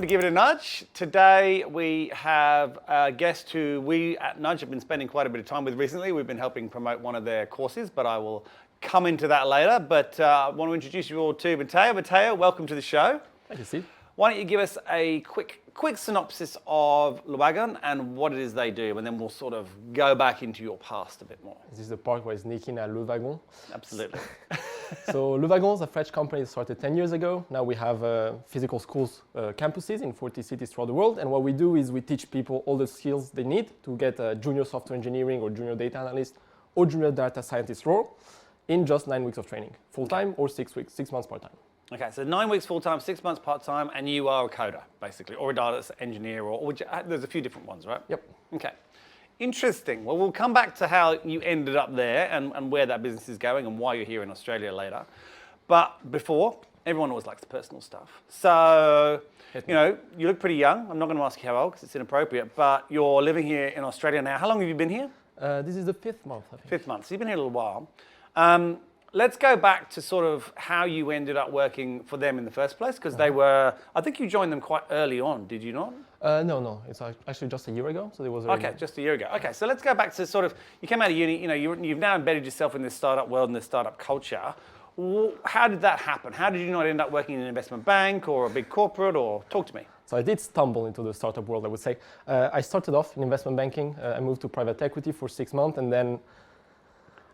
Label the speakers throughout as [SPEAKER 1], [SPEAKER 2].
[SPEAKER 1] to Give It a Nudge. Today we have a guest who we at Nudge have been spending quite a bit of time with recently. We've been helping promote one of their courses, but I will come into that later. But I want to introduce you all to Matteo. Matteo, welcome to the show.
[SPEAKER 2] Thank you, Steve.
[SPEAKER 1] Why don't you give us a quick synopsis of Wagon and what it is they do, and then we'll sort of go back into your past a bit more.
[SPEAKER 2] This is the part where I sneak in Wagon.
[SPEAKER 1] Absolutely.
[SPEAKER 2] So Wagon is a French company that started 10 years ago. Now we have physical schools, campuses in 40 cities throughout the world. And what we do is we teach people all the skills they need to get a junior software engineering or junior data analyst or junior data scientist role in just 9 weeks of training, full-time or 6 weeks, 6 months part-time.
[SPEAKER 1] Okay, so 9 weeks full-time, 6 months part-time, and you are a coder, basically, or a data engineer, or there's a few different ones, right?
[SPEAKER 2] Yep.
[SPEAKER 1] Okay. Interesting. Well, we'll come back to how you ended up there and where that business is going and why you're here in Australia later. But before, everyone always likes the personal stuff. So, you look pretty young. I'm not going to ask you how old because it's inappropriate, but you're living here in Australia now. How long have you been here?
[SPEAKER 2] This is the 5th month, I think.
[SPEAKER 1] 5th month. So you've been here a little while. Let's go back to sort of how you ended up working for them in the first place, because they were, I think you joined them quite early on, did you not?
[SPEAKER 2] No, it's actually just a year ago, so it was already...
[SPEAKER 1] Okay, just a year ago. Okay, so let's go back to sort of, you came out of uni, you've now embedded yourself in this startup world and this startup culture. How did that happen? How did you not end up working in an investment bank or a big corporate, or talk to me?
[SPEAKER 2] So I did stumble into the startup world, I would say. I started off in investment banking. I moved to private equity for 6 months, and then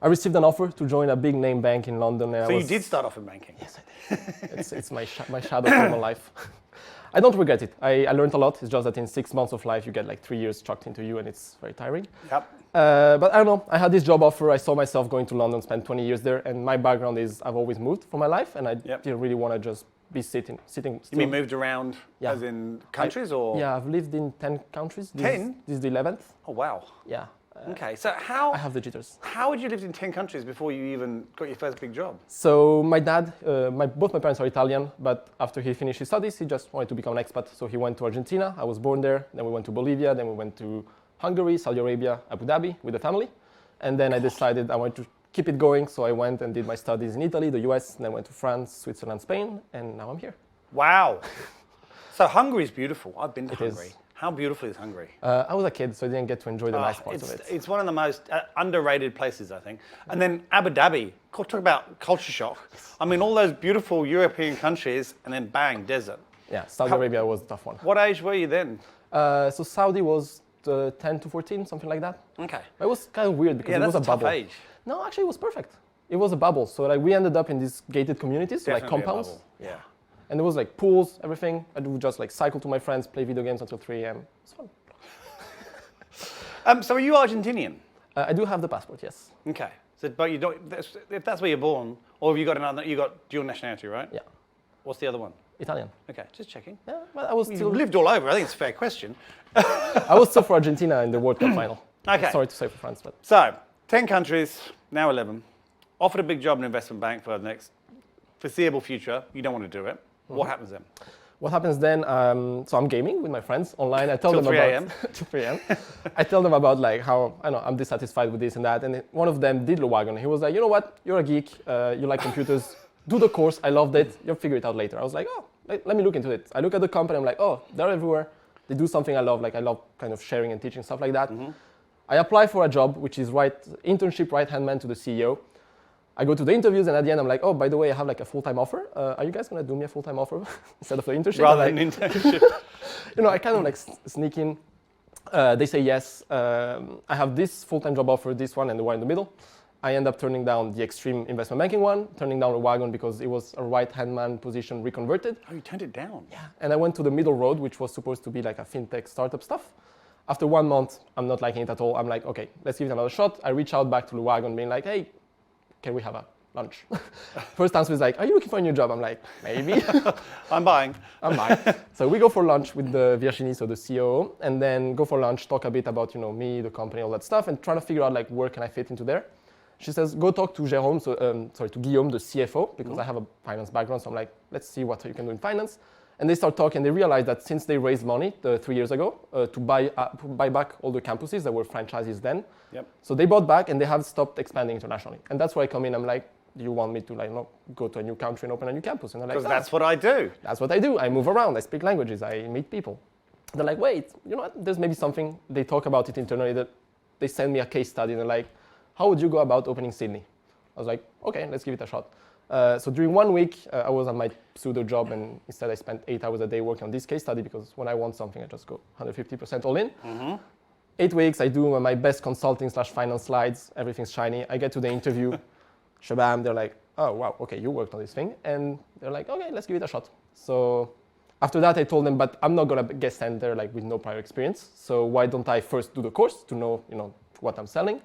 [SPEAKER 2] I received an offer to join a big name bank in London.
[SPEAKER 1] So you did start off in banking?
[SPEAKER 2] Yes, I did. It's my shadow for my life. I don't regret it. I learned a lot. It's just that in 6 months of life, you get like 3 years chucked into you, and it's very tiring.
[SPEAKER 1] Yep.
[SPEAKER 2] But I don't know. I had this job offer. I saw myself going to London, spend 20 years there, and my background is I've always moved for my life, and I didn't really want to just be sitting.
[SPEAKER 1] You mean moved around, as in countries, or?
[SPEAKER 2] Yeah, I've lived in 10 countries.
[SPEAKER 1] 10?
[SPEAKER 2] This is the 11th.
[SPEAKER 1] Oh wow.
[SPEAKER 2] Yeah.
[SPEAKER 1] Okay, so how...
[SPEAKER 2] I have the jitters.
[SPEAKER 1] How had you lived in 10 countries before you even got your first big job?
[SPEAKER 2] So my dad, both my parents are Italian, but after he finished his studies, he just wanted to become an expat. So he went to Argentina. I was born there. Then we went to Bolivia. Then we went to Hungary, Saudi Arabia, Abu Dhabi with the family. And then I decided I wanted to keep it going. So I went and did my studies in Italy, the US, and then went to France, Switzerland, Spain, and now I'm here.
[SPEAKER 1] Wow. So Hungary is beautiful. I've been to Hungary.
[SPEAKER 2] Is.
[SPEAKER 1] How beautiful is Hungary?
[SPEAKER 2] I was a kid, so I didn't get to enjoy the nice parts of it.
[SPEAKER 1] It's one of the most underrated places, I think. And then Abu Dhabi, talk about culture shock. I mean, all those beautiful European countries, and then bang, desert.
[SPEAKER 2] Yeah, Saudi Arabia was a tough one.
[SPEAKER 1] What age were you then?
[SPEAKER 2] So Saudi was 10 to 14, something like that.
[SPEAKER 1] Okay.
[SPEAKER 2] It was kind of weird because it was a bubble.
[SPEAKER 1] Tough age.
[SPEAKER 2] No, actually, it was perfect. It was a bubble. So like we ended up in these gated communities, so like compounds.
[SPEAKER 1] A bubble. Yeah.
[SPEAKER 2] And there was like pools, everything. I would just like cycle to my friends, play video games until 3 a.m. It's fun.
[SPEAKER 1] So are you Argentinian?
[SPEAKER 2] I do have the passport, yes.
[SPEAKER 1] Okay. So, but you don't. If that's where you're born, or have you got another? You got dual nationality, right?
[SPEAKER 2] Yeah.
[SPEAKER 1] What's the other one?
[SPEAKER 2] Italian.
[SPEAKER 1] Okay, just checking.
[SPEAKER 2] Yeah, but I was still.
[SPEAKER 1] You've lived all over. I think it's a fair question.
[SPEAKER 2] I was still for Argentina in the World Cup final.
[SPEAKER 1] Okay.
[SPEAKER 2] Sorry to say for France, but.
[SPEAKER 1] So 10 countries, now 11. Offered a big job in an investment bank for the next foreseeable future. You don't want to do it. What happens then?
[SPEAKER 2] What happens then? So I'm gaming with my friends online. I tell them
[SPEAKER 1] 3
[SPEAKER 2] about
[SPEAKER 1] a.m.
[SPEAKER 2] till 3 a.m. I tell them about like how I'm dissatisfied with this and that. And one of them did Wagon. He was like, you know what? You're a geek. You like computers. Do the course. I loved it. You'll figure it out later. I was like, oh, let me look into it. I look at the company. I'm like, oh, they're everywhere. They do something I love. Like I love kind of sharing and teaching stuff like that. I apply for a job, which is internship right-hand man to the CEO. I go to the interviews, and at the end, I'm like, oh, by the way, I have like a full-time offer. Are you guys going to do me a full-time offer instead of the internship?
[SPEAKER 1] Rather than internship.
[SPEAKER 2] I kind of like sneak in. They say yes. I have this full-time job offer, this one, and the one in the middle. I end up turning down the extreme investment banking one, turning down a Wagon because it was a right-hand man position reconverted.
[SPEAKER 1] Oh, you turned it down?
[SPEAKER 2] Yeah. And I went to the middle road, which was supposed to be like a fintech startup stuff. After 1 month, I'm not liking it at all. I'm like, okay, let's give it another shot. I reach out back to the Wagon being like, hey, can we have a lunch? First answer is like, are you looking for a new job? I'm like, maybe.
[SPEAKER 1] I'm buying.
[SPEAKER 2] So we go for lunch with the Virginie, so the COO, and then go for lunch, talk a bit about me, the company, all that stuff, and try to figure out like where can I fit into there. She says, go talk to Jérôme, to Guillaume, the CFO, because I have a finance background. So I'm like, let's see what you can do in finance. And they start talking. They realize that since they raised money 3 years ago to buy back all the campuses that were franchises then, so they bought back and they have stopped expanding internationally. And that's where I come in. I'm like, do you want me to go to a new country and open a new campus? And they're like,
[SPEAKER 1] Because that's what I do.
[SPEAKER 2] That's what I do. I move around. I speak languages. I meet people. They're like, wait, you know what? There's maybe something. They talk about it internally. That they send me a case study. And they're like, how would you go about opening Sydney? I was like, okay, let's give it a shot. So during 1 week, I was on my pseudo job, and instead I spent 8 hours a day working on this case study, because when I want something, I just go 150% all in. 8 weeks, I do my best consulting/finance slides. Everything's shiny. I get to the interview. Shabam, they're like, oh, wow, okay, you worked on this thing. And they're like, okay, let's give it a shot. So after that, I told them, but I'm not going to get sent there with no prior experience. So why don't I first do the course to know, what I'm selling?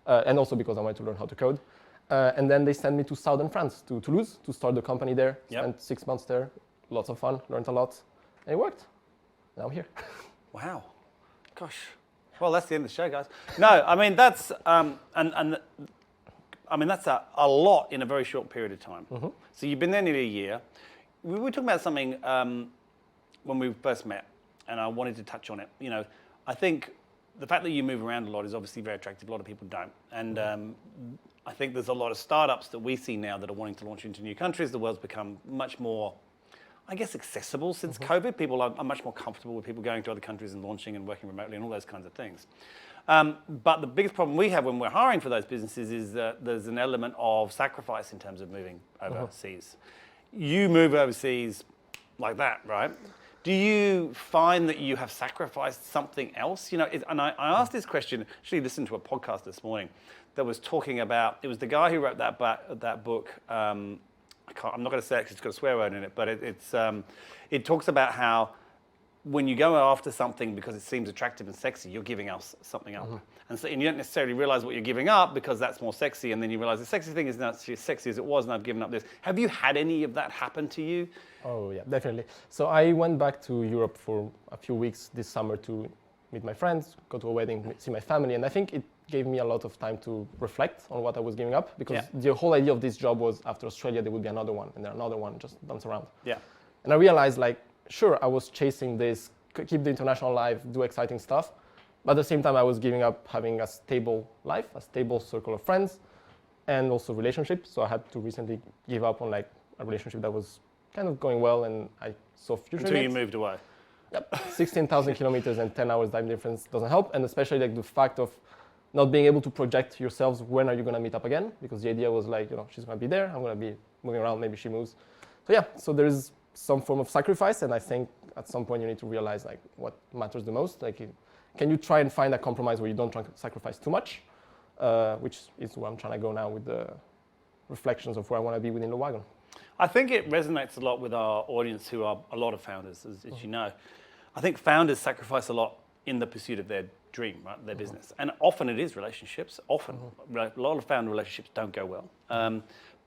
[SPEAKER 2] And also because I wanted to learn how to code. And then they sent me to southern France, to Toulouse, to start the company there.
[SPEAKER 1] Yep.
[SPEAKER 2] Spent 6 months there. Lots of fun, learned a lot. And it worked. Now I'm here.
[SPEAKER 1] Wow. Gosh. Well, that's the end of the show, guys. No, I mean, that's, that's a lot in a very short period of time. So you've been there nearly a year. We were talking about something when we first met, and I wanted to touch on it. I think the fact that you move around a lot is obviously very attractive. A lot of people don't. And I think there's a lot of startups that we see now that are wanting to launch into new countries. The world's become much more, I guess, accessible since COVID. People are much more comfortable with people going to other countries and launching and working remotely and all those kinds of things. But the biggest problem we have when we're hiring for those businesses is that there's an element of sacrifice in terms of moving overseas. You move overseas like that, right? Do you find that you have sacrificed something else? And I asked this question, actually listened to a podcast this morning that was talking about, it was the guy who wrote that book, I'm not going to say it because it's got a swear word in it, but it talks about how when you go after something because it seems attractive and sexy, you're giving else something up. And you don't necessarily realize what you're giving up because that's more sexy, and then you realize the sexy thing is not as sexy as it was, and I've given up this. Have you had any of that happen to you?
[SPEAKER 2] Oh, yeah, definitely. So I went back to Europe for a few weeks this summer to meet my friends, go to a wedding, see my family, and I think it gave me a lot of time to reflect on what I was giving up, because the whole idea of this job was after Australia there would be another one, and then another one, just bounce around.
[SPEAKER 1] Yeah.
[SPEAKER 2] And I realized, sure, I was chasing this, keep the international life, do exciting stuff, but at the same time I was giving up having a stable life, a stable circle of friends, and also relationships. So I had to recently give up on a relationship that was kind of going well, and I saw future
[SPEAKER 1] Until you moved away.
[SPEAKER 2] Yep. 16,000 kilometers and 10 hours time difference doesn't help, and especially the fact of not being able to project yourselves when are you going to meet up again, because the idea was she's going to be there, I'm going to be moving around, maybe she moves. So there is some form of sacrifice, and I think at some point you need to realize what matters the most. Can you try and find a compromise where you don't try to sacrifice too much, which is where I'm trying to go now with the reflections of where I want to be within the Wagon.
[SPEAKER 1] I think it resonates a lot with our audience, who are a lot of founders, as you know. I think founders sacrifice a lot in the pursuit of their dream, right, their business. And often it is relationships. Often, a lot of founder relationships don't go well.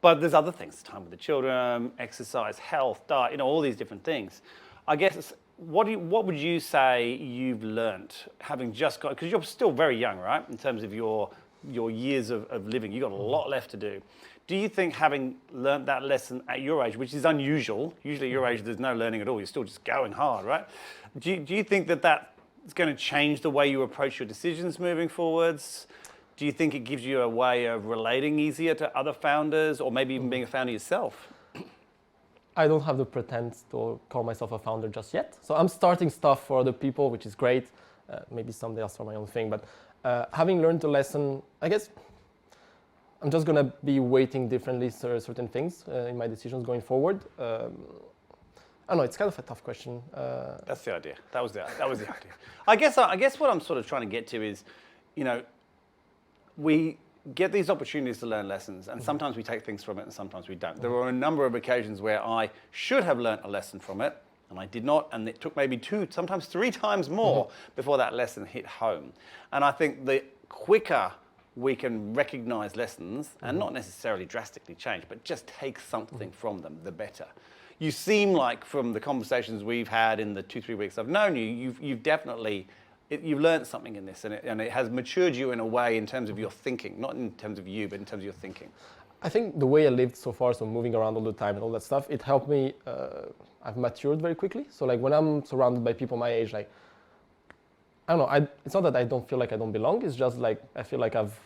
[SPEAKER 1] But there's other things, time with the children, exercise, health, diet, all these different things. I guess, what would you say you've learned, having just got, because you're still very young, right, in terms of your years of living, you've got a lot left to do. Do you think, having learned that lesson at your age, which is unusual, usually at your age there's no learning at all, you're still just going hard, right? Do you think that is going to change the way you approach your decisions moving forwards? Do you think it gives you a way of relating easier to other founders, or maybe even being a founder yourself?
[SPEAKER 2] I don't have the pretense to call myself a founder just yet. So I'm starting stuff for other people, which is great. Maybe someday I'll start my own thing. But having learned the lesson, I guess I'm just going to be weighting differently certain things in my decisions going forward. I don't know, it's kind of a tough question.
[SPEAKER 1] That's the idea. That was the idea. I guess what I'm sort of trying to get to is, we get these opportunities to learn lessons, and sometimes we take things from it and sometimes we don't. There were a number of occasions where I should have learnt a lesson from it, and I did not, and it took maybe 2, sometimes 3 times more before that lesson hit home. And I think the quicker we can recognize lessons, and not necessarily drastically change, but just take something from them, the better. You seem like, from the conversations we've had in the 2-3 weeks I've known you, you've definitely, you've learned something in this, and it has matured you in a way in terms of your thinking, not in terms of you, but in terms of your thinking.
[SPEAKER 2] I think the way I lived so far, so moving around all the time and all that stuff, it helped me, I've matured very quickly. So when I'm surrounded by people my age, I don't know, it's not that I don't feel like I don't belong, it's just I feel like I've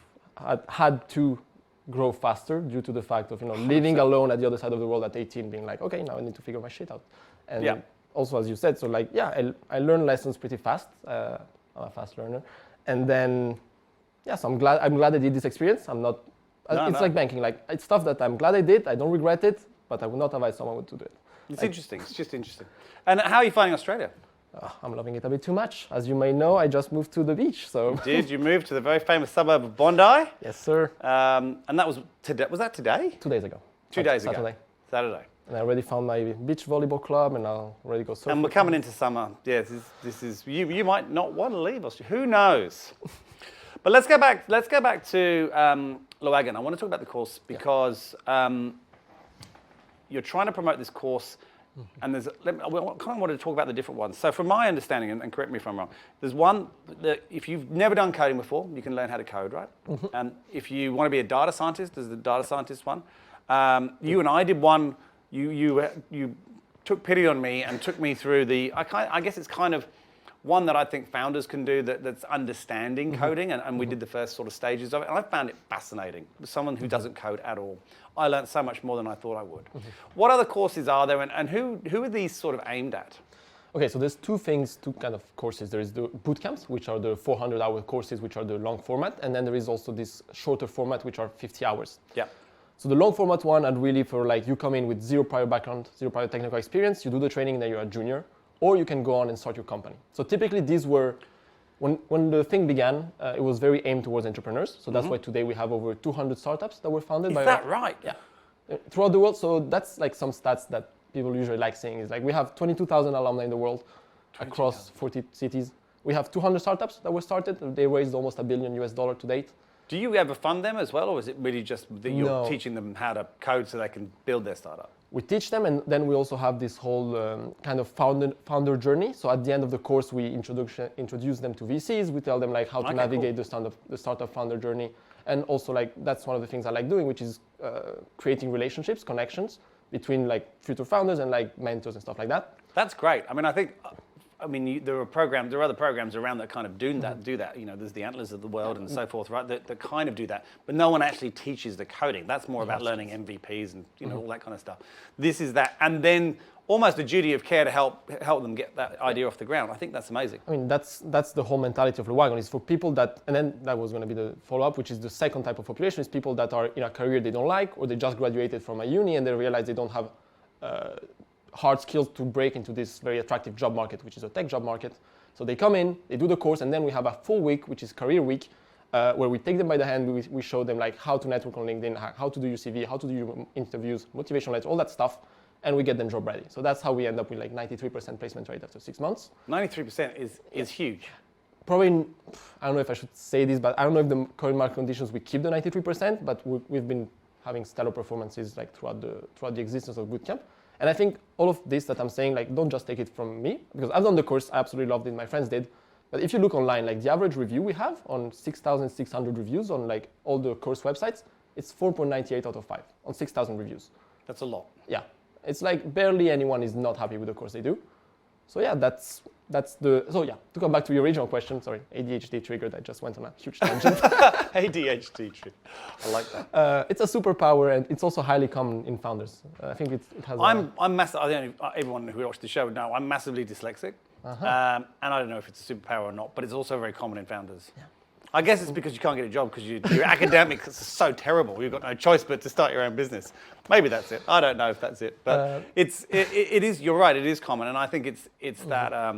[SPEAKER 2] had to grow faster due to the fact of living alone at the other side of the world at 18, being like, okay, now I need to figure my shit out. And also, as you said, so like, I learn lessons pretty fast. I'm a fast learner. And then, so I'm glad I did this experience. I'm not, it's like banking. Like, it's stuff that I'm glad I did. I don't regret it, but I would not advise someone to do it.
[SPEAKER 1] It's interesting. It's just interesting. And how are you finding Australia?
[SPEAKER 2] I'm loving it a bit too much. As you may know, I just moved to the beach. So
[SPEAKER 1] Did you move to the very famous suburb of Bondi?
[SPEAKER 2] Yes, sir.
[SPEAKER 1] And that was today. Was that today?
[SPEAKER 2] 2 days ago.
[SPEAKER 1] 2 days ago.
[SPEAKER 2] Saturday.
[SPEAKER 1] Saturday.
[SPEAKER 2] And I already found my beach volleyball club, and I'll already go surfing.
[SPEAKER 1] And we're coming into summer. Yeah, this is you might not want to leave Australia. Who knows? But let's go back. Let's go back to Wagon. I want to talk about the course because you're trying to promote this course. And I kind of wanted to talk about the different ones. So from my understanding, and correct me if I'm wrong, there's one that if you've never done coding before, you can learn how to code, right? And if you want to be a data scientist, there's the data scientist one. You and I did one. You took pity on me and took me through I guess it's kind of one that I think founders can do that's understanding coding, and we did the first sort of stages of it, and I found it fascinating. As someone who doesn't code at all, I learned so much more than I thought I would. What other courses are there, and who are these sort of aimed at?
[SPEAKER 2] Okay, so there's two kind of courses. There is the boot camps, which are the 400-hour courses, which are the long format, and then there is also this shorter format, which are 50 hours.
[SPEAKER 1] Yeah.
[SPEAKER 2] So the long format one, and really for like you come in with zero prior background, zero prior technical experience, you do the training, then you're a junior, or you can go on and start your company. So typically these were, when the thing began, it was very aimed towards entrepreneurs. So that's why today we have over 200 startups that were founded by.
[SPEAKER 1] Is that right?
[SPEAKER 2] Yeah. Throughout the world. So that's like some stats that people usually like saying is like we have 22,000 alumni in the world across 40 cities. We have 200 startups that were started. They raised almost $1 billion to date.
[SPEAKER 1] Do you ever fund them as well, or is it really just that you're teaching them how to code so they can build their startup?
[SPEAKER 2] We teach them, and then we also have this whole kind of founder journey. So at the end of the course, we introduce them to VCs. We tell them like how to navigate the startup founder journey, and also like that's one of the things I like doing, which is creating relationships, connections between like future founders and like mentors and stuff like that.
[SPEAKER 1] That's great. I mean, there are other programs around that kind of do that. There's the Antlers of the world and so forth, right? That kind of do that, but no one actually teaches the coding. That's more about learning MVPs and all that kind of stuff. This is that, and then almost a duty of care to help them get that idea off the ground. I think that's amazing.
[SPEAKER 2] I mean, that's the whole mentality of Wagon is for people that, and then that was going to be the follow-up, which is the second type of population is people that are in a career they don't like, or they just graduated from a uni and they realize they don't have hard skills to break into this very attractive job market, which is a tech job market. So they come in, they do the course, and then we have a full week, which is career week, where we take them by the hand, we show them like how to network on LinkedIn, how to do your CV, how to do your interviews, motivation letters, all that stuff, and we get them job ready. So that's how we end up with like 93% placement rate after 6 months.
[SPEAKER 1] 93% is huge.
[SPEAKER 2] Probably, I don't know if I should say this, but I don't know if the current market conditions we keep the 93%, but we've been having stellar performances like throughout the existence of bootcamp. And I think all of this that I'm saying, like, don't just take it from me, because I've done the course, I absolutely loved it, my friends did. But if you look online, like the average review we have on 6,600 reviews on like all the course websites, it's 4.98 out of 5 on 6,000 reviews.
[SPEAKER 1] That's a lot.
[SPEAKER 2] Yeah, it's like barely anyone is not happy with the course they do. So yeah, to come back to your original question, sorry, ADHD triggered, I just went on a huge tangent.
[SPEAKER 1] ADHD triggered, I like that.
[SPEAKER 2] It's a superpower, and it's also highly common in founders. I think it has.
[SPEAKER 1] I'm massive. I think everyone who watched the show would know I'm massively dyslexic, and I don't know if it's a superpower or not, but it's also very common in founders. Yeah. I guess it's because you can't get a job because your academics are so terrible. You've got no choice but to start your own business. Maybe that's it. I don't know if that's it, but it is. You're right. It is common, and I think it's that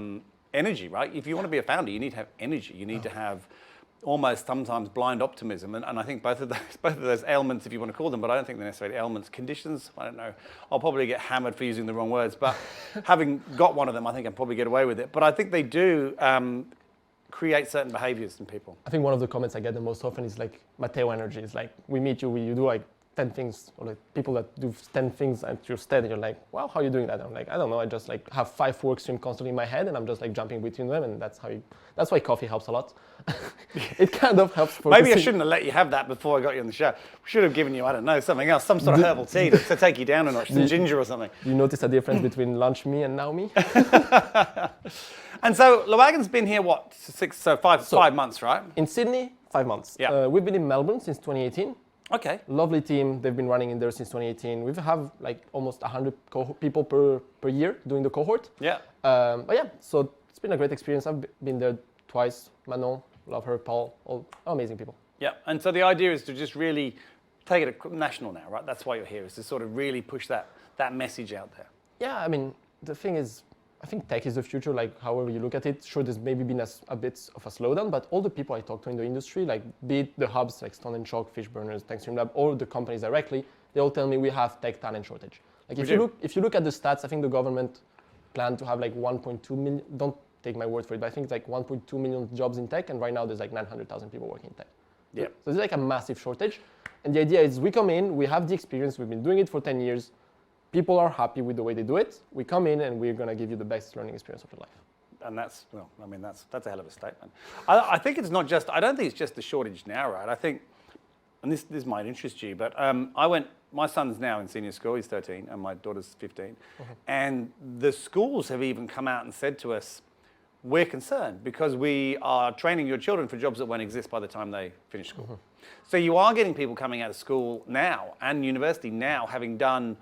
[SPEAKER 1] energy, right? If you want to be a founder, you need to have energy. You need to have almost sometimes blind optimism, and I think both of those ailments, if you want to call them, but I don't think they're necessarily ailments, conditions. I don't know. I'll probably get hammered for using the wrong words, but having got one of them, I think I'll probably get away with it. But I think they do. Create certain behaviors in people. I
[SPEAKER 2] think one of the comments I get the most often is like Matteo energy. It's like we meet you, you do like 10 things, or like people that do 10 things at your stead, and you're like, wow, how are you doing that? And I'm like, I don't know, I just like have 5 work streams constantly in my head, and I'm just like jumping between them, and that's why coffee helps a lot. It kind of helps focusing.
[SPEAKER 1] Maybe I shouldn't have let you have that before I got you on the show. We should have given you, I don't know, something else, some sort of herbal tea to take you down a notch, some ginger or something.
[SPEAKER 2] Do you notice a difference between lunch me and now me?
[SPEAKER 1] And so Wagon's been here, what, 5 months, right?
[SPEAKER 2] In Sydney, 5 months.
[SPEAKER 1] Yeah.
[SPEAKER 2] We've been in Melbourne since 2018.
[SPEAKER 1] Okay.
[SPEAKER 2] Lovely team. They've been running in there since 2018. We have like almost 100 people per year doing the cohort.
[SPEAKER 1] Yeah.
[SPEAKER 2] But yeah, so it's been a great experience. I've been there twice. Manon, love her. Paul, all amazing people.
[SPEAKER 1] Yeah. And so the idea is to just really take it national now, right? That's why you're here, is to sort of really push that message out there.
[SPEAKER 2] Yeah, I mean, the thing is, I think tech is the future, like however you look at it. Sure, there's maybe been a bit of a slowdown, but all the people I talk to in the industry, like be it the hubs like Stone and Chalk, Fishburners, TechStreamLab, all the companies directly, they all tell me we have tech talent shortage. Like if you look at the stats, I think the government planned to have like 1.2 million, don't take my word for it, but I think it's like 1.2 million jobs in tech, and right now there's like 900,000 people working in tech.
[SPEAKER 1] Yeah.
[SPEAKER 2] So there's like a massive shortage. And the idea is we come in, we have the experience, we've been doing it for 10 years, people are happy with the way they do it. We come in and we're going to give you the best learning experience of your life.
[SPEAKER 1] And that's, well, I mean, that's a hell of a statement. I think it's not just, I don't think it's just the shortage now, right? I think, and this might interest you, but my son's now in senior school, he's 13, and my daughter's 15. Mm-hmm. And the schools have even come out and said to us, we're concerned because we are training your children for jobs that won't exist by the time they finish school. Mm-hmm. So you are getting people coming out of school now and university now having done,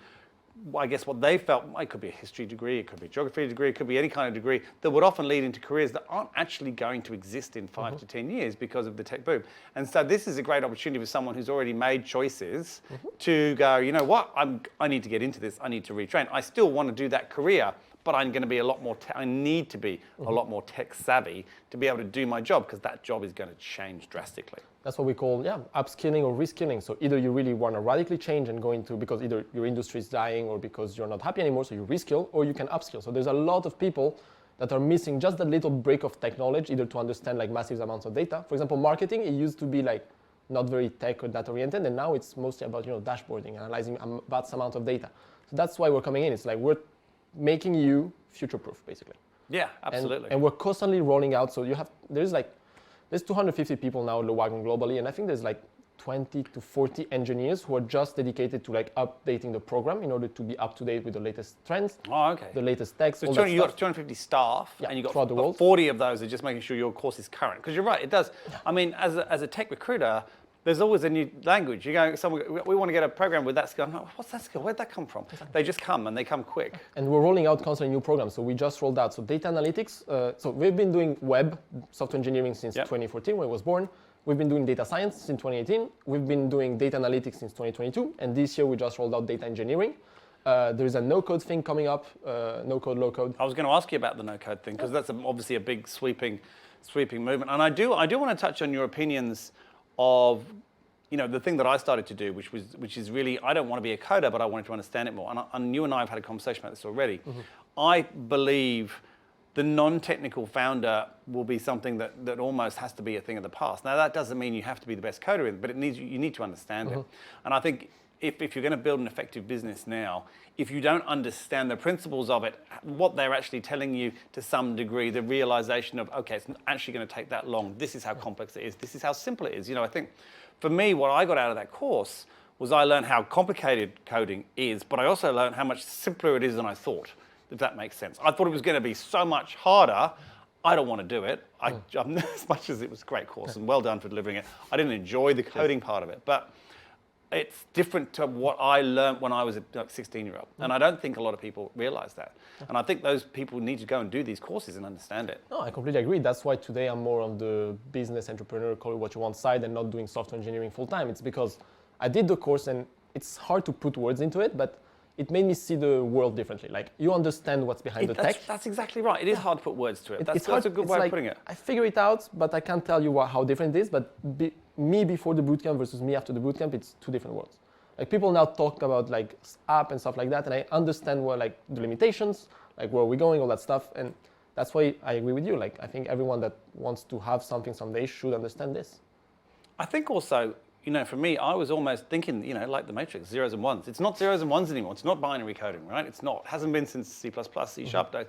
[SPEAKER 1] I guess what they felt, it could be a history degree, it could be a geography degree, it could be any kind of degree that would often lead into careers that aren't actually going to exist in 5 to 10 years because of the tech boom. And so this is a great opportunity for someone who's already made choices to go, you know what, I need to get into this, I need to retrain. I still want to do that career, but I'm going to be a lot more, I need to be a lot more tech savvy to be able to do my job because that job is going to change drastically.
[SPEAKER 2] That's what we call, upskilling or reskilling. So either you really want to radically change and go into, because either your industry is dying or because you're not happy anymore, so you reskill, or you can upskill. So there's a lot of people that are missing just that little break of tech knowledge, either to understand like massive amounts of data. For example, marketing, it used to be like not very tech or data oriented, and now it's mostly about, dashboarding, analyzing vast amount of data. So that's why we're coming in. It's like we're making you future-proof, basically.
[SPEAKER 1] Yeah, absolutely.
[SPEAKER 2] And we're constantly rolling out. So there's 250 people now in the Wagon globally, and I think there's like 20 to 40 engineers who are just dedicated to like updating the program in order to be up to date with the latest trends,
[SPEAKER 1] the
[SPEAKER 2] latest techs.
[SPEAKER 1] So you've got 250 staff, and you've got 40 of those are just making sure your course is current. Because you're right, it does. I mean, as a tech recruiter, there's always a new language. You go, we want to get a program with that skill. I'm like, what's that skill? Where'd that come from? Exactly. They just come, and they come quick. And
[SPEAKER 2] we're rolling out constantly new programs. So we just rolled out. So data analytics. So we've been doing web software engineering since 2014 when I was born. We've been doing data science since 2018. We've been doing data analytics since 2022. And this year we just rolled out data engineering. There's a no-code thing coming up, no-code, low-code.
[SPEAKER 1] I was going to ask you about the no-code thing because that's obviously a big sweeping movement. And I do want to touch on your opinions of, the thing that I started to do, which is really, I don't want to be a coder, but I wanted to understand it more. And you and I have had a conversation about this already. Mm-hmm. I believe the non-technical founder will be something that almost has to be a thing of the past. Now, that doesn't mean you have to be the best coder, but you need to understand it. And I think if you're going to build an effective business now, if you don't understand the principles of it, what they're actually telling you to some degree, the realization of, okay, it's actually going to take that long. This is how complex it is. This is how simple it is. I think for me, what I got out of that course was I learned how complicated coding is, but I also learned how much simpler it is than I thought, if that makes sense. I thought it was going to be so much harder. I don't want to do it. As much as it was a great course and well done for delivering it, I didn't enjoy the coding part of it. But it's different to what I learned when I was a 16-year-old. And I don't think a lot of people realize that. And I think those people need to go and do these courses and understand it.
[SPEAKER 2] No, I completely agree. That's why today I'm more on the business entrepreneur, call it what you want side, and not doing software engineering full-time. It's because I did the course and it's hard to put words into it, but it made me see the world differently. Like, you understand what's behind the tech.
[SPEAKER 1] That's exactly right. It is hard to put words to it. That's a good way of putting it. I
[SPEAKER 2] figure it out, but I can't tell you how different it is. But me before the bootcamp versus me after the bootcamp, it's two different worlds. Like, people now talk about like app and stuff like that, and I understand what like the limitations, like where are we going, all that stuff, and that's why I agree with you. Like, I think everyone that wants to have something someday should understand this.
[SPEAKER 1] I think also, for me, I was almost thinking, like the Matrix, zeros and ones. It's not zeros and ones anymore. It's not binary coding, right? It's not. It hasn't been since C++, C Sharp days.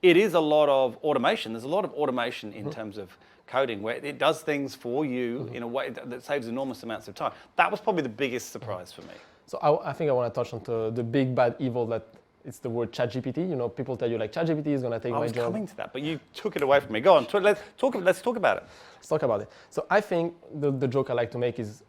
[SPEAKER 1] It is a lot of automation. There's a lot of automation in terms of coding where it does things for you in a way that saves enormous amounts of time. That was probably the biggest surprise for me. So
[SPEAKER 2] I think I want to touch on the big bad evil that it's the word ChatGPT. People tell you like ChatGPT is going to take my job.
[SPEAKER 1] I was coming to that, but you took it away from me. Go on, let's talk about it.
[SPEAKER 2] Let's talk about it. So I think the joke I like to make is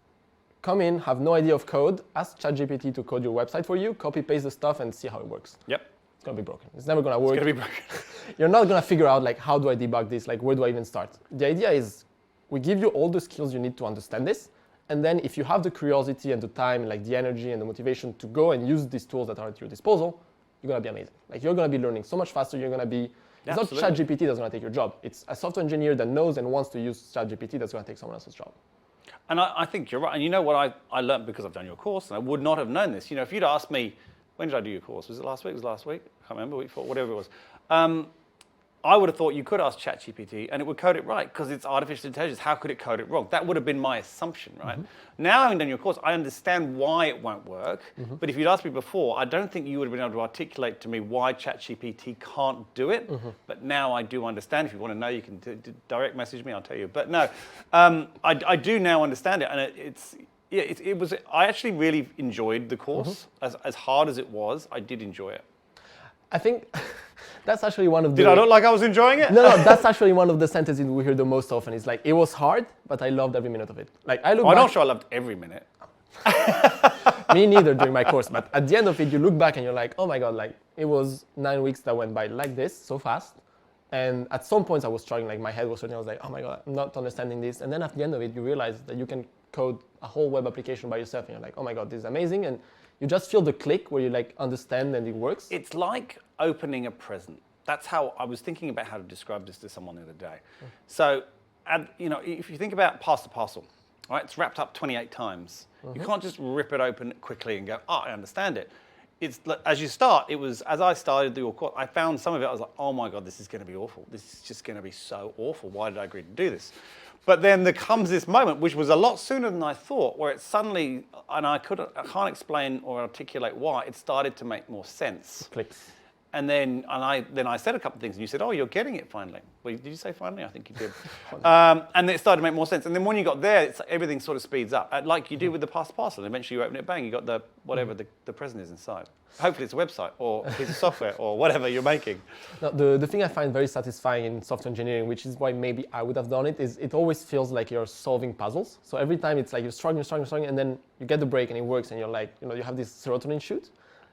[SPEAKER 2] come in, have no idea of code, ask ChatGPT to code your website for you, copy paste the stuff and see how it works.
[SPEAKER 1] Yep.
[SPEAKER 2] It's gonna be broken. It's never gonna work.
[SPEAKER 1] It's going to be broken.
[SPEAKER 2] You're not gonna figure out like, how do I debug this? Like, where do I even start? The idea is we give you all the skills you need to understand this. And then if you have the curiosity and the time, like the energy and the motivation to go and use these tools that are at your disposal, you're gonna be amazing. Like you're gonna be learning so much faster. You're gonna be, it's not ChatGPT that's gonna take your job. It's a software engineer that knows and wants to use ChatGPT that's gonna take someone else's job.
[SPEAKER 1] And I think you're right. And you know what I learned because I've done your course, and I would not have known this. You know, if you'd asked me, when did I do your course? Was it last week? It was last week? I can't remember, week before, whatever it was. I would have thought you could ask ChatGPT and it would code it right because it's artificial intelligence. How could it code it wrong? That would have been my assumption, right? Now, having done your course, I understand why it won't work. But if you'd asked me before, I don't think you would have been able to articulate to me why ChatGPT can't do it. But now I do understand. If you want to know, you can direct message me, I'll tell you. But no, I do now understand it. And it was, I actually really enjoyed the course. As hard as it was, I did enjoy it.
[SPEAKER 2] I think that's actually one of the...
[SPEAKER 1] Did I look like I was enjoying it?
[SPEAKER 2] No, that's actually one of the sentences we hear the most often. It's like, it was hard, but I loved every minute of it. Like I look back,
[SPEAKER 1] I'm not sure I loved every minute.
[SPEAKER 2] Me neither during my course, but at the end of it, you look back and you're like, oh my God, like it was 9 weeks that went by like this, so fast. And at some points I was struggling, like my head was hurting. I was like, oh my God, I'm not understanding this. And then at the end of it, you realize that you can code a whole web application by yourself. And you're like, oh my God, this is amazing. And you just feel the click where you like understand and it works.
[SPEAKER 1] It's like opening a present. That's how I was thinking about how to describe this to someone the other day. So, you know, if you think about pass the parcel, right? It's wrapped up 28 times. You can't just rip it open quickly and go, oh, I understand it. It's as you start. It was as I started your course. I found some of it. I was like, oh my God, this is going to be awful. This is just going to be so awful. Why did I agree to do this? But then there comes this moment, which was a lot sooner than I thought, where it suddenly, and I can't explain or articulate why, it started to make more sense.
[SPEAKER 2] It clicks.
[SPEAKER 1] And then I said a couple of things, and you said, oh, you're getting it finally. Well, did you say finally? I think you did. And then it started to make more sense. And then when you got there, everything sort of speeds up, like you do with the pass parcel. And eventually you open it, bang, you got the whatever the present is inside. Hopefully it's a website or a piece of software or whatever you're making.
[SPEAKER 2] Now, the thing I find very satisfying in software engineering, which is why maybe I would have done it, is it always feels like you're solving puzzles. So every time it's like you're struggling, and then you get the break and it works, and you're like, you know, you have this serotonin shoot.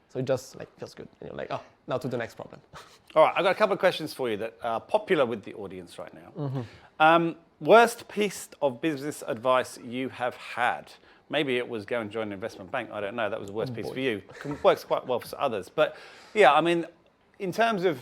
[SPEAKER 2] So it just like feels good, and you're like, oh, now to the next problem.
[SPEAKER 1] All right, I've got a couple of questions for you that are popular with the audience right now. Worst piece of business advice you have had? Maybe it was go and join an investment bank. I don't know. That was the worst piece for you. It works quite well for others. But yeah, I mean, in terms of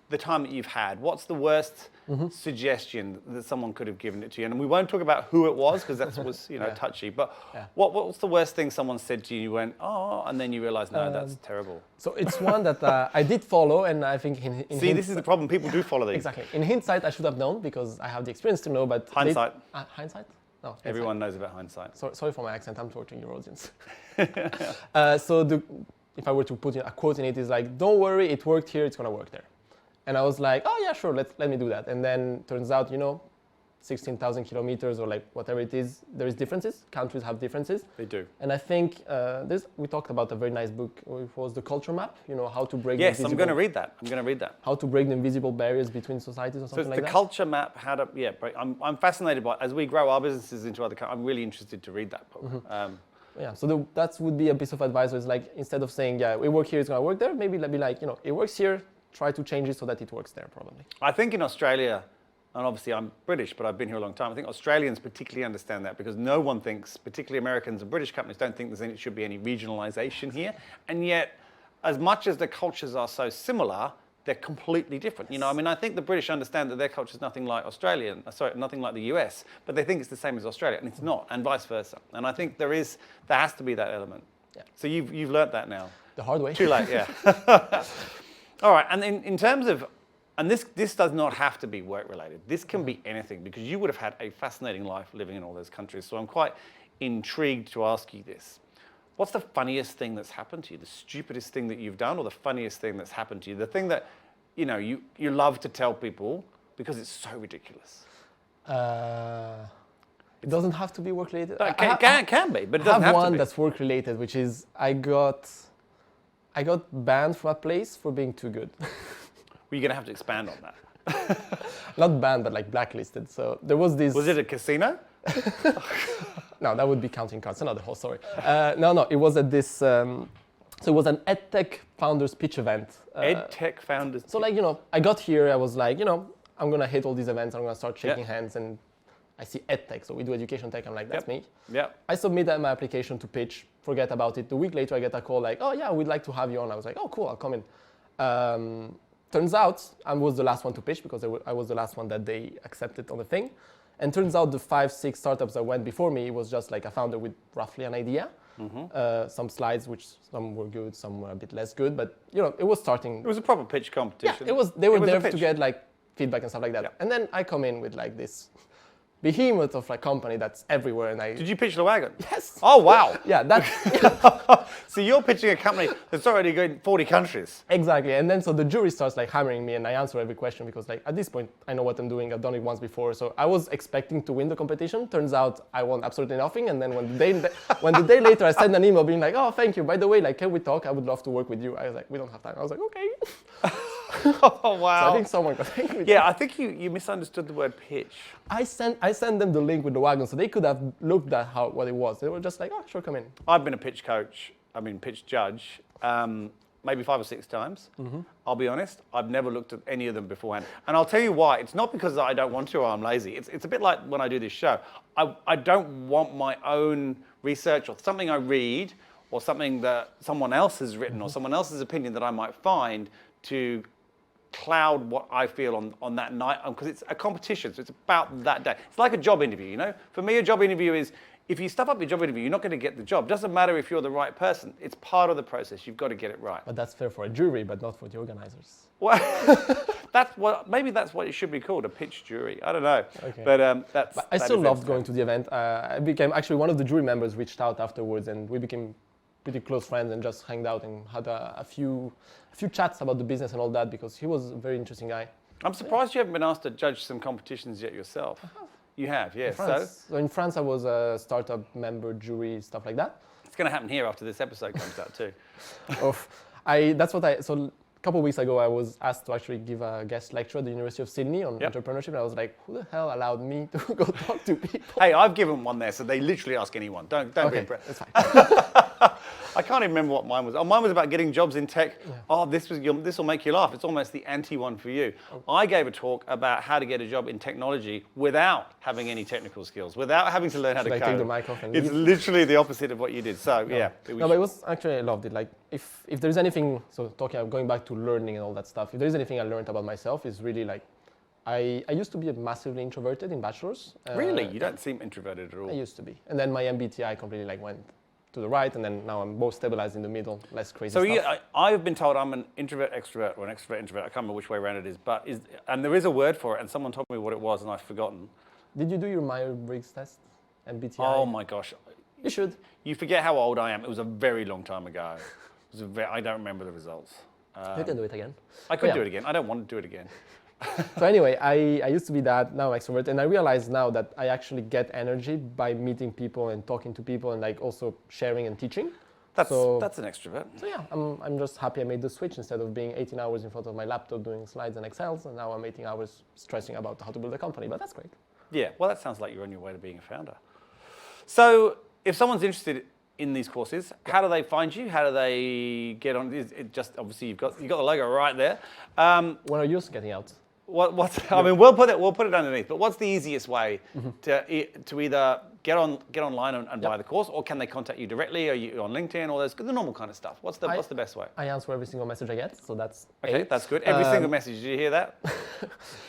[SPEAKER 1] the time that you've had, what's the worst suggestion that someone could have given it to you? And we won't talk about who it was because that was, you know, touchy. But what's the worst thing someone said to you? You went, oh, and then you realized, no, that's terrible.
[SPEAKER 2] So it's one that I did follow, and I think in
[SPEAKER 1] See, this is the problem. People do follow these.
[SPEAKER 2] Exactly. In hindsight, I should have known because I have the experience to know. But
[SPEAKER 1] hindsight.
[SPEAKER 2] Hindsight? No. Hindsight.
[SPEAKER 1] Everyone knows about hindsight.
[SPEAKER 2] Sorry for my accent. I'm torturing your audience. If I were to put in a quote in it, is like, don't worry, it worked here. It's gonna work there. And I was like, oh yeah, sure, let me do that. And then turns out, you know, 16,000 kilometers or like whatever it is, there is differences. Countries have differences.
[SPEAKER 1] They do.
[SPEAKER 2] And I think we talked about a very nice book. It was The Culture Map, you know, how to break
[SPEAKER 1] Yes, I'm going to read that. How
[SPEAKER 2] to break the invisible barriers between societies or something like that.
[SPEAKER 1] So the Culture Map, I'm fascinated by it. As we grow our businesses into other countries, I'm really interested to read that book.
[SPEAKER 2] Yeah, so that would be a piece of advice. Is like, instead of saying, yeah, we work here, it's going to work there, maybe be like, you know, it works here, try to change it so that it works there, probably.
[SPEAKER 1] I think in Australia, and obviously I'm British, but I've been here a long time, I think Australians particularly understand that because no one thinks, particularly Americans and British companies, don't think there should be any regionalization here. And yet, as much as the cultures are so similar, they're completely different. You know, I mean, I think the British understand that their culture is nothing like nothing like the US, but they think it's the same as Australia, and it's not, and vice versa. And I think there has to be that element.
[SPEAKER 2] Yeah.
[SPEAKER 1] So you've learnt that now.
[SPEAKER 2] The hard way.
[SPEAKER 1] Too late, yeah. All right, and in terms of, and this does not have to be work related. This can be anything because you would have had a fascinating life living in all those countries. So I'm quite intrigued to ask you this. What's the funniest thing that's happened to you? The stupidest thing that you've done or the funniest thing that's happened to you? The thing that, you know, you love to tell people because it's so ridiculous.
[SPEAKER 2] It doesn't have to be work related.
[SPEAKER 1] No, it can be, but it doesn't have to be.
[SPEAKER 2] I have one that's work related, which is I got banned from a place for being too good.
[SPEAKER 1] Well, you're going to have to expand on that.
[SPEAKER 2] Not banned, but like blacklisted. So there was this...
[SPEAKER 1] Was it a casino?
[SPEAKER 2] No, that would be counting cards, another whole story. No, it was at this, so it was an EdTech Founders Pitch event.
[SPEAKER 1] EdTech Founders.
[SPEAKER 2] So like, I got here, I was like, I'm gonna hit all these events, I'm gonna start shaking hands, and I see EdTech, so we do education tech, I'm like, that's me.
[SPEAKER 1] Yeah.
[SPEAKER 2] I submitted my application to pitch, forget about it. A week later, I get a call like, oh yeah, we'd like to have you on. I was like, oh cool, I'll come in. Turns out I was the last one to pitch because I was the last one that they accepted on the thing. And turns out the 5-6 startups that went before me was just like a founder with roughly an idea. Some slides, which some were good, some were a bit less good, but it was starting.
[SPEAKER 1] It was a proper pitch competition.
[SPEAKER 2] Yeah, they were there to get like feedback and stuff like that. Yeah. And then I come in with like this behemoth of like company that's everywhere, and
[SPEAKER 1] Did you pitch the Wagon?
[SPEAKER 2] Yes.
[SPEAKER 1] Oh wow.
[SPEAKER 2] Yeah, that's
[SPEAKER 1] So you're pitching a company that's already going in 40 countries.
[SPEAKER 2] Exactly. And then so the jury starts like hammering me, and I answer every question because like at this point I know what I'm doing. I've done it once before, so I was expecting to win the competition. Turns out I won absolutely nothing. And then when the day later I sent an email being like, oh thank you, by the way, like can we talk? I would love to work with you. I was like, we don't have time. I was like, okay.
[SPEAKER 1] Oh wow.
[SPEAKER 2] So I think someone got angry with
[SPEAKER 1] I think you misunderstood the word pitch.
[SPEAKER 2] I sent them the link with the Wagon, so they could have looked at what it was. They were just like, oh, sure, come in.
[SPEAKER 1] I've been a pitch judge, maybe 5 or 6 times. I'll be honest, I've never looked at any of them beforehand. And I'll tell you why. It's not because I don't want to or I'm lazy. It's a bit like when I do this show. I don't want my own research or something I read or something that someone else has written or someone else's opinion that I might find to cloud what I feel on that night, because it's a competition, so it's about that day. It's like a job interview, For me, a job interview is, if you stuff up your job interview, you're not going to get the job. Doesn't matter if you're the right person. It's part of the process. You've got to get it right.
[SPEAKER 2] But that's fair for a jury, but not for the organizers.
[SPEAKER 1] Well, maybe that's what it should be called, a pitch jury. I don't know.
[SPEAKER 2] Okay.
[SPEAKER 1] But
[SPEAKER 2] I still loved going to the event. I became actually one of the jury members reached out afterwards, and we became pretty close friends and just hanged out and had a few chats about the business and all that, because he was a very interesting guy.
[SPEAKER 1] I'm surprised you haven't been asked to judge some competitions yet yourself. You have, yes.
[SPEAKER 2] So in France, I was a startup member, jury, stuff like that.
[SPEAKER 1] It's going to happen here after this episode comes out too.
[SPEAKER 2] So a couple of weeks ago, I was asked to actually give a guest lecture at the University of Sydney on entrepreneurship. And I was like, who the hell allowed me to go talk to people?
[SPEAKER 1] Hey, I've given one there, so they literally ask anyone. Don't be impressed.
[SPEAKER 2] That's fine.
[SPEAKER 1] I can't even remember what mine was. Oh, mine was about getting jobs in tech. Yeah. Oh, this will make you laugh. It's almost the anti-one for you. I gave a talk about how to get a job in technology without having any technical skills, without having to learn how to code.
[SPEAKER 2] Take the mic off and
[SPEAKER 1] it's literally the opposite of what you did. So
[SPEAKER 2] but it was actually, I loved it. Like if there's anything, going back to learning and all that stuff, if there's anything I learned about myself, is really like, I used to be massively introverted in bachelor's.
[SPEAKER 1] Really? You don't seem introverted at all.
[SPEAKER 2] I used to be. And then my MBTI completely went to the right, and then now I'm more stabilized in the middle, less crazy stuff.
[SPEAKER 1] I've been told I'm an introvert extrovert or an extrovert introvert. I can't remember which way around it is, and there is a word for it, and someone told me what it was, and I've forgotten.
[SPEAKER 2] Did you do your Myers-Briggs test, MBTI?
[SPEAKER 1] Oh my gosh.
[SPEAKER 2] You should.
[SPEAKER 1] You forget how old I am. It was a very long time ago. I don't remember the results.
[SPEAKER 2] You can do it again.
[SPEAKER 1] I could do it again. I don't want to do it again.
[SPEAKER 2] So anyway, I used to be that, now I'm extrovert, and I realize now that I actually get energy by meeting people and talking to people and also sharing and teaching.
[SPEAKER 1] That's an extrovert.
[SPEAKER 2] So yeah, I'm just happy I made the switch. Instead of being 18 hours in front of my laptop doing slides and Excels, and now I'm 18 hours stressing about how to build a company, but that's great.
[SPEAKER 1] Yeah, well that sounds like you're on your way to being a founder. So if someone's interested in these courses, how do they find you? How do they get on? It just obviously you've got the logo right there.
[SPEAKER 2] When are yours getting out?
[SPEAKER 1] I mean, we'll put it underneath. But what's the easiest way to either get online and buy the course, or can they contact you directly? Are you on LinkedIn? All the normal kind of stuff. What's the best way?
[SPEAKER 2] I answer every single message I get, so that's
[SPEAKER 1] okay. That's good. Every single message. Did you hear that?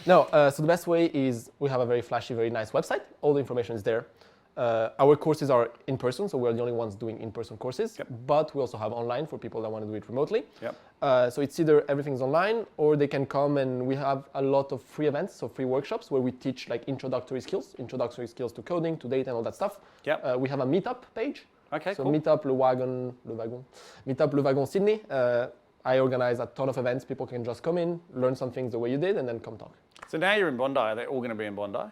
[SPEAKER 2] No. So the best way is we have a very flashy, very nice website. All the information is there. Our courses are in person, so we're the only ones doing in-person courses, but we also have online for people that want to do it remotely. So it's either everything's online, or they can come, and we have a lot of free events, so free workshops where we teach introductory skills to coding, to data and all that stuff. We have a meetup page.
[SPEAKER 1] Okay,
[SPEAKER 2] so
[SPEAKER 1] cool.
[SPEAKER 2] Meetup Le Wagon Sydney. I organize a ton of events. People can just come in, learn some things the way you did, and then come talk.
[SPEAKER 1] So now you're in Bondi. Are they all going to be in Bondi?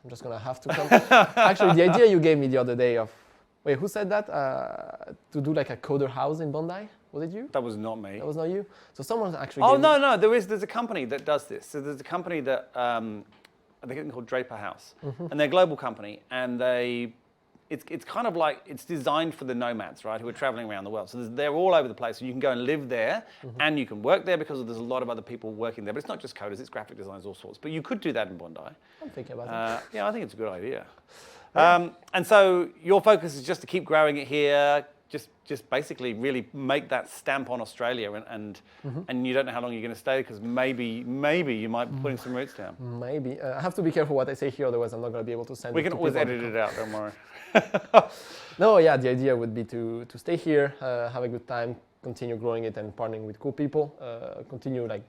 [SPEAKER 2] I'm just going to have to come. Actually, the idea you gave me the other day of, wait, who said that? To do a coder house in Bondi? Was it you?
[SPEAKER 1] That was not me.
[SPEAKER 2] That was not you? So someone actually
[SPEAKER 1] no. There's a company that does this. So there's a company that, they're getting called Draper House. And they're a global company. And it's kind of like it's designed for the nomads, right, who are traveling around the world. So they're all over the place. So you can go and live there, and you can work there because there's a lot of other people working there. But it's not just coders; it's graphic designers, all sorts. But you could do that in Bondi.
[SPEAKER 2] I'm thinking about it.
[SPEAKER 1] Yeah, I think it's a good idea. And so your focus is just to keep growing it here. Just basically really make that stamp on Australia, and you don't know how long you're going to stay because maybe you might be putting some roots down.
[SPEAKER 2] Maybe. I have to be careful what I say here, otherwise I'm not going to be able to send
[SPEAKER 1] We
[SPEAKER 2] it
[SPEAKER 1] can
[SPEAKER 2] to
[SPEAKER 1] always
[SPEAKER 2] people.
[SPEAKER 1] edit it out, don't worry.
[SPEAKER 2] No, yeah, the idea would be to stay here, have a good time, continue growing it and partnering with cool people, continue like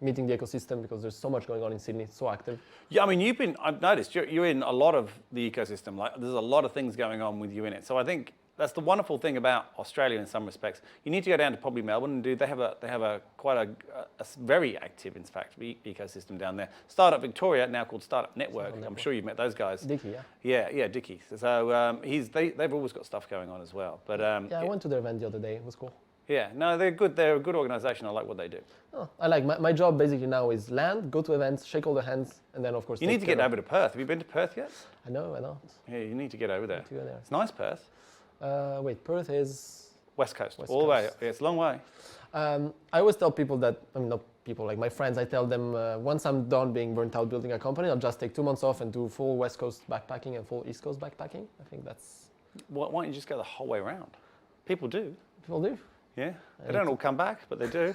[SPEAKER 2] meeting the ecosystem because there's so much going on in Sydney, it's so active.
[SPEAKER 1] Yeah, I mean, I've noticed you're in a lot of the ecosystem. Like, there's a lot of things going on with you in it. So I think that's the wonderful thing about Australia in some respects. You need to go down to probably Melbourne and they have a quite a very active, in fact, ecosystem down there. Startup Victoria, now called Startup Network. I'm sure you've met those guys.
[SPEAKER 2] Dicky, yeah.
[SPEAKER 1] Yeah, Dicky. So they've always got stuff going on as well. But
[SPEAKER 2] yeah, I went to their event the other day. It was cool.
[SPEAKER 1] Yeah, no, they're good. They're a good organisation. I like what they do.
[SPEAKER 2] Oh, I like my job basically now is land, go to events, shake all the hands, and then of course.
[SPEAKER 1] You need to get over to Perth. Have you been to Perth yet?
[SPEAKER 2] I know.
[SPEAKER 1] Yeah, you need to get over there.
[SPEAKER 2] To go there.
[SPEAKER 1] It's nice, Perth.
[SPEAKER 2] Wait, Perth is
[SPEAKER 1] West Coast, all the way. Yeah, it's a long way.
[SPEAKER 2] I always tell people that, I mean, not people, like my friends, I tell them once I'm done being burnt out building a company, I'll just take 2 months off and do full West Coast backpacking and full East Coast backpacking. I think that's...
[SPEAKER 1] Why don't you just go the whole way around? People do.
[SPEAKER 2] People do.
[SPEAKER 1] Yeah, they don't all come back, but they do.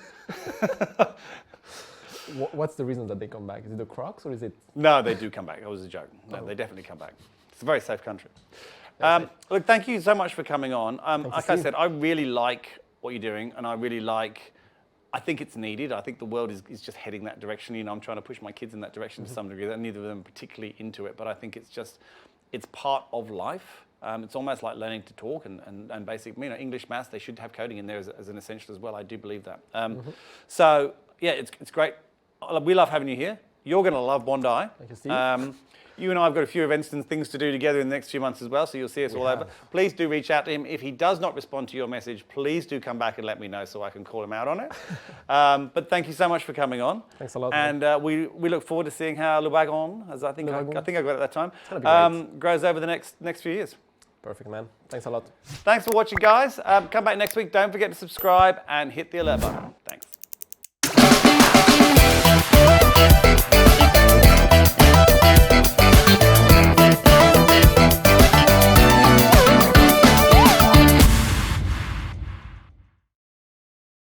[SPEAKER 2] What's the reason that they come back? Is it the Crocs or is it...
[SPEAKER 1] No, they do come back. That was a joke. No, they definitely come back. It's a very safe country. Look, thank you so much for coming on. Like I said, I really like what you're doing, and I think it's needed. I think the world is just heading that direction. You know, I'm trying to push my kids in that direction to some degree. Neither of them are particularly into it, but I think it's part of life. It's almost like learning to talk and basic, you know, English, maths, they should have coding in there as an essential as well. I do believe that. So, yeah, it's great. We love having you here. You're going to love Bondi.
[SPEAKER 2] Thank you, Steve.
[SPEAKER 1] You and I have got a few events and things to do together in the next few months as well, so you'll see us all over. Please do reach out to him. If he does not respond to your message, please do come back and let me know so I can call him out on it. But thank you so much for coming on.
[SPEAKER 2] Thanks a lot.
[SPEAKER 1] And we look forward to seeing how Le Wagon, as I think I got it at that time, grows over the next few years.
[SPEAKER 2] Perfect, man. Thanks a lot.
[SPEAKER 1] Thanks for watching, guys. Come back next week. Don't forget to subscribe and hit the alert button.